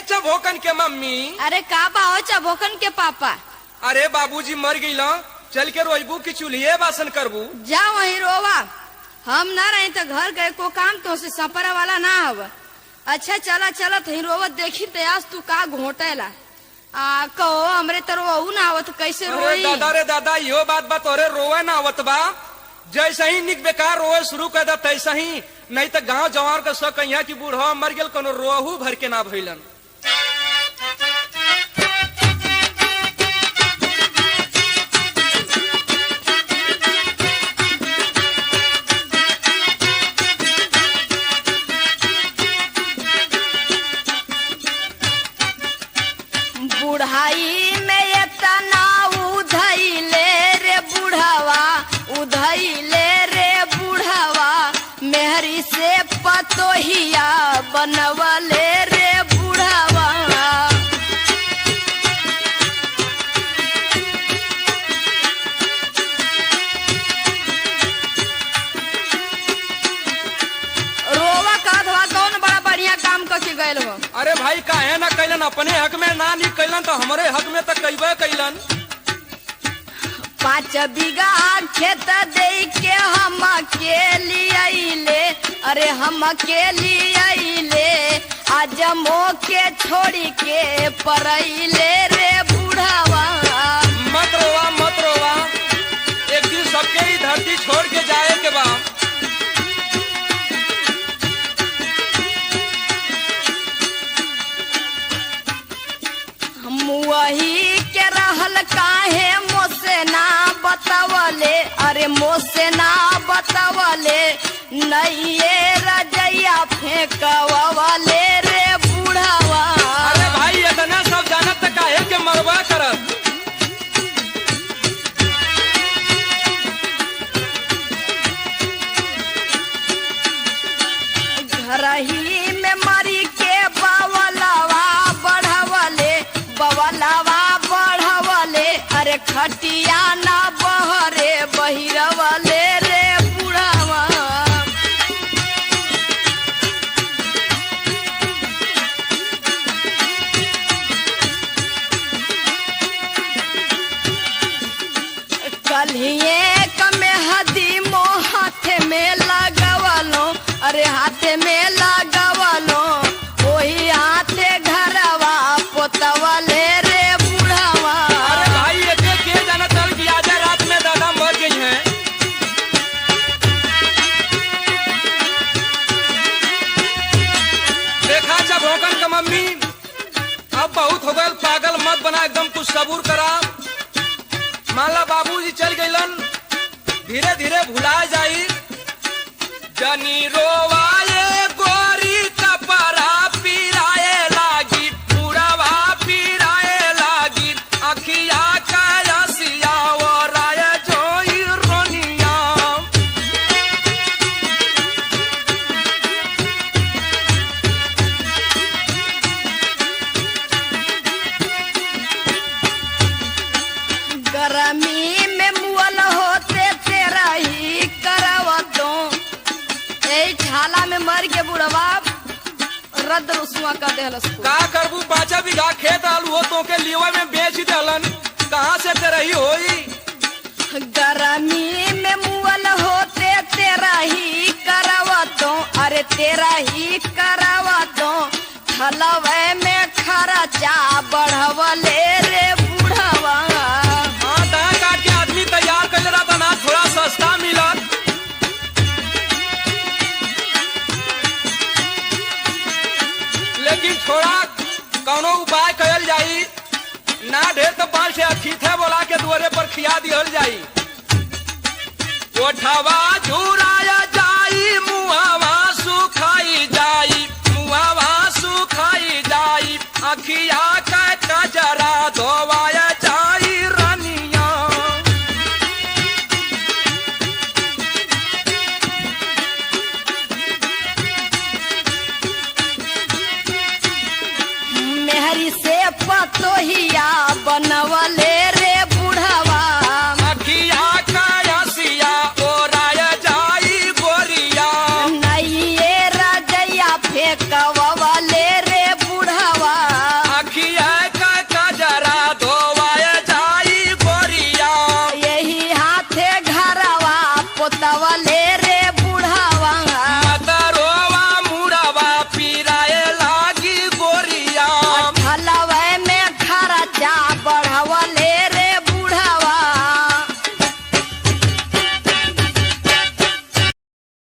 चबोकन के मम्मी। अरे का बाहो चबोकन के पापा। अरे बाबूजी मर गई चल के रोइबू की चूल्हे बासन करबू। जा वहीं रोवा, हम ना रहे तो घर गए को काम तो से सपरा वाला ना हव। अच्छा चला चलत ही रोवत देखी तयास तू का घोटेला कहो हमरे तो रोऊ ना आवत कैसे अरे रोई। दादा रे दादा यो बात तोरे रोवे ना आवत बा। जैसे ही निक बेकार रोए शुरू कर दा तैसा ही, नहीं तो गांव जवार का सो कहिया की बूढ़ा मर गेल कोनो रोहू भर के ना भइलन। बुढ़ाई में इतना उधैले रे बुढ़ावा, उधैले रे बुढ़ावा, मेहरी से पतोहिया बनवले रे बुढ़ावा। रोवा का धवा कौन बड़ा बढ़िया काम करके गए हो। अरे भाई काहे ना कैलन, अपने हक में ना नहीं कैलन तो हमारे हक में तो कैबे कैलन। 5 बीघा खेत दे के हम अकेली आइले, अरे हम अकेली आइले, आज मोके छोड़ी के परैले रे बुढ़ावा। मत रोवा, एक दिन सबके ही धरती छोड़ के जाए के बा। वही के रहल काहे मोसे ना बतावले, अरे मोसे ना बतावले, नइये रजैया फेंकवाले रे बुढ़ावा। अरे भाई इतना सब जानत त काहे के मरवा करत। घरही में मरी के बवलवा बढ़वले, बवलवा बढ़वले, अरे खटिया ना बहरे बहिरवले रे बुढ़ावा। कलिए कमे हदी मो हाथ में लगवलो, अरे हाथ में लगवलो, वही हाथे घरवा पोतवले रे बुढ़ावा। अरे भाई ये के जाना चल कि आज रात में दादा मर गई हैं। देखा चबोकन का मम्मी अब बहुत हो गए, पागल मत बना, एकदम कुछ सबूर करा। माला बाबूजी चल गइलन, धीरे धीरे भुला जाई। जनी रोवाए गोरी कपरा पिराए लागी, बुढ़ावा पिराए लागी, अखिया का रसिया ओराय जोई रोनिया। गरमी में मुअल होते तेरा ही करवतो, ए छाला में मर के बुढ़वा रद्द रुसवा कर देहलस। का करबू 5 बीघा खेत आलू हो तो के लीवा में बेच दलन, कहाँ से तेरही होई। गरमी में मुअल होते तेरा ही करवतो, अरे तेरा ही करवतो, थलवे में खर्चा बढ़वले रे बुढ़वा। हाँ दाया काट के आदमी तैयार कर रहा था ना, थोड़ा सस्ता मिला। लेकिन थोड़ा कौनो उपाय करल जाई, ना ढेर तो 5 से अतिथि बोला के दुआरे पर खिया दिहल जाई। ओठवा झुराया जाई, मुहावा सुखाई जाई, मुहावा सुखाई जाई, अखिया का कजरा धोवाया जाई रानिया। मेहरी से पतोहिया बनवले